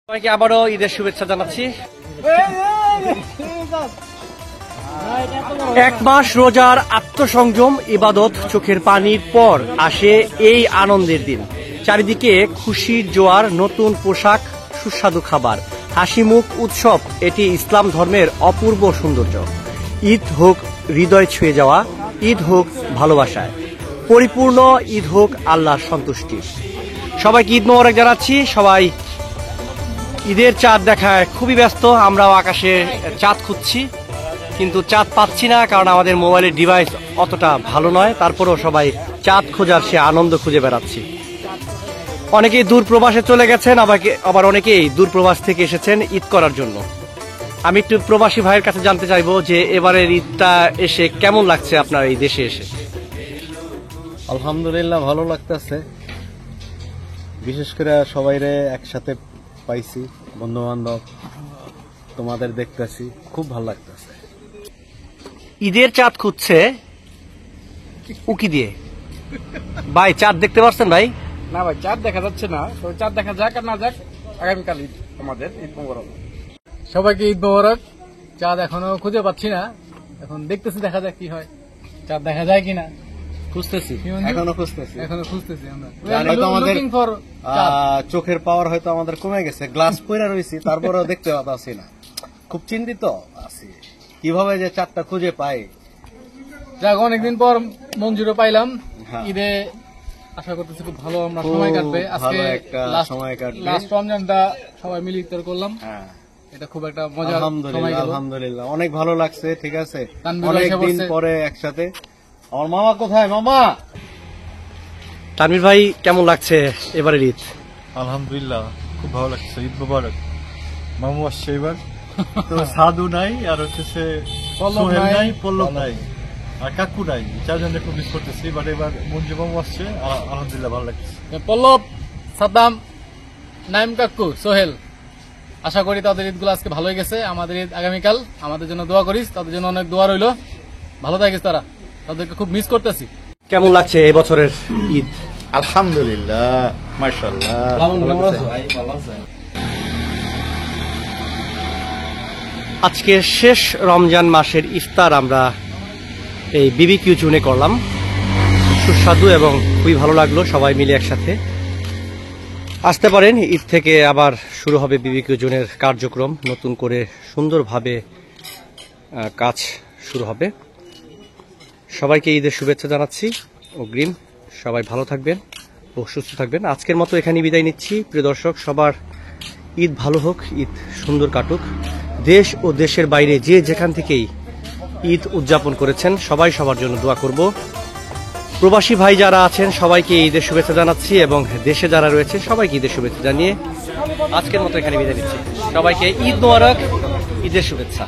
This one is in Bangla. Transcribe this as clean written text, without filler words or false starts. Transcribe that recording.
সবাইকে আবারও ঈদের শুভেচ্ছা জানাচ্ছি। এক মাস রোজার আত্মসংযম, ইবাদত, চোখের পানির পর আসে এই আনন্দের দিন। চারিদিকে খুশির জোয়ার, নতুন পোশাক, সুস্বাদু খাবার, হাসিমুখ, উৎসব। এটি ইসলাম ধর্মের অপূর্ব সৌন্দর্য। ঈদ হোক হৃদয় ছুঁয়ে যাওয়া, ঈদ হোক ভালোবাসায় পরিপূর্ণ, ঈদ হোক আল্লাহর সন্তুষ্টি। সবাইকে ঈদ মোবারক জানাচ্ছি। সবাই ঈদের চাঁদ দেখায় খুবই ব্যস্ত। আমরাও আকাশে চাঁদ খুঁজছি, কিন্তু চাঁদ পাচ্ছি না, কারণ আমাদের মোবাইলের ডিভাইস অতটা ভালো নয়। তারপরেও সবাই চাঁদ খোঁজার সে আনন্দ খুঁজে বেড়াচ্ছি। অনেকেই দূর প্রবাসে চলে গেছেন, আবার অনেকেই দূর প্রবাস থেকে এসেছেন ঈদ করার জন্য। আমি একটু প্রবাসী ভাইয়ের কাছে জানতে চাইবো যে এবারের ঈদটা এসে কেমন লাগছে আপনার এই দেশে এসে? আলহামদুলিল্লাহ, ভালো লাগতেছে। বিশেষ করে সবাইরে একসাথে পাইছি, বন্ধু বান্ধব, তোমাদের দেখতেছি, খুব ভালো লাগতেছে। ঈদের চাঁদ খুঁজছে উকি দিয়ে। ভাই চাঁদ দেখতে পাচ্ছেন ভাই? না ভাই, চাঁদ দেখা যাচ্ছে না। তো চাঁদ দেখা যাক আর না যাক, আগামীকাল ঈদ, আমাদের ঈদ মোবারক। সবাইকে ঈদ মোবারক। চাঁদ এখনো খুঁজে পাচ্ছি না, এখন দেখতেছি, দেখা যাক কি হয়, চাঁদ দেখা যায় কিনা। খুঁজতেছি, এখনো খুঁজতেছি আমরা। হয়তো আমাদের Looking for চোখের পাওয়ার হয়তো আমাদের কমে গেছে, গ্লাস পইরা রয়েছি, তারপরেও দেখতে পাচ্ছি না। খুব চিন্তিত আছি কিভাবে যে চাঁদটা খুঁজে পাই। যাক, অনেকদিন পর মঞ্জুরও পাইলাম। হ্যাঁ। ঈদে আশা করতেছি খুব ভালো আমরা সময় কাটবে। খুব আজকে ভালো একটা সময় কাটবে। লাস্ট রমজানটা সবাই মিলে ইফতার করলাম। হ্যাঁ, এটা খুব একটা মজার সময় আলহামদুলিল্লাহ, গেল। আলহামদুলিল্লাহ, অনেক ভালো লাগছে। ঠিক আছে, তানভীর অনেকদিন এসে বসছে। পরে একসাথে। আমার মামা কোথায়? মামা, তানভীর ভাই কেমন লাগছে এবারের ঈদ? আলহামদুলিল্লাহ, খুব ভালো লাগছে। ঈদ মোবারক। মামু আসছে এবার, তো সাধু নাই, আর হচ্ছে পল্লব সোহেল নাই, নাই, পল্লব নাই, আর কাকু নাই। চারজনকে খুব মিস করতেছি, বাট এবার মঞ্জু মামু আসছে, আলহামদুলিল্লাহ ভালো লাগছে। পল্লব, সাদ্দাম, নাইম কাকু, সোহেল, আশা করি তাদের ঈদগুলো আজকে ভালোই গেছে। আমাদের ঈদ আগামীকাল, আমাদের জন্য দোয়া করিস, তাদের জন্য অনেক দোয়া রইল। ভালো থাকিস তারা, তাদেরকে খুব মিস করতেছি। কেমন লাগছে এই বছরের ঈদ? আলহামদুলিল্লাহ, মাশাআল্লাহ। আজকে শেষ রমজান মাসের ইফতার আমরা এই বিবিকিউ জোনে করলাম। সুস্বাদু এবং খুবই ভালো লাগলো সবাই মিলে একসাথে। আসতে পারেন, ঈদ থেকে আবার শুরু হবে বিবিকিউ জোনের কার্যক্রম। নতুন করে সুন্দরভাবে কাজ শুরু হবে। সবাইকে ঈদের শুভেচ্ছা জানাচ্ছি অগ্রিম। সবাই ভালো থাকবেন ও সুস্থ থাকবেন। আজকের মতো এখানেই বিদায় নিচ্ছি। প্রিয় দর্শক, সবার ঈদ ভালো হোক, ঈদ সুন্দর কাটুক। দেশ ও দেশের বাইরে যে যেখান থেকেই ঈদ উদযাপন করেছেন, সবাই সবার জন্য দোয়া করব। প্রবাসী ভাই যারা আছেন সবাইকে ঈদের শুভেচ্ছা জানাচ্ছি, এবং দেশে যারা রয়েছে সবাইকে ঈদের শুভেচ্ছা জানিয়ে আজকের মতো এখানে বিদায় নিচ্ছি। সবাইকে ঈদ মোবারক, ঈদের শুভেচ্ছা।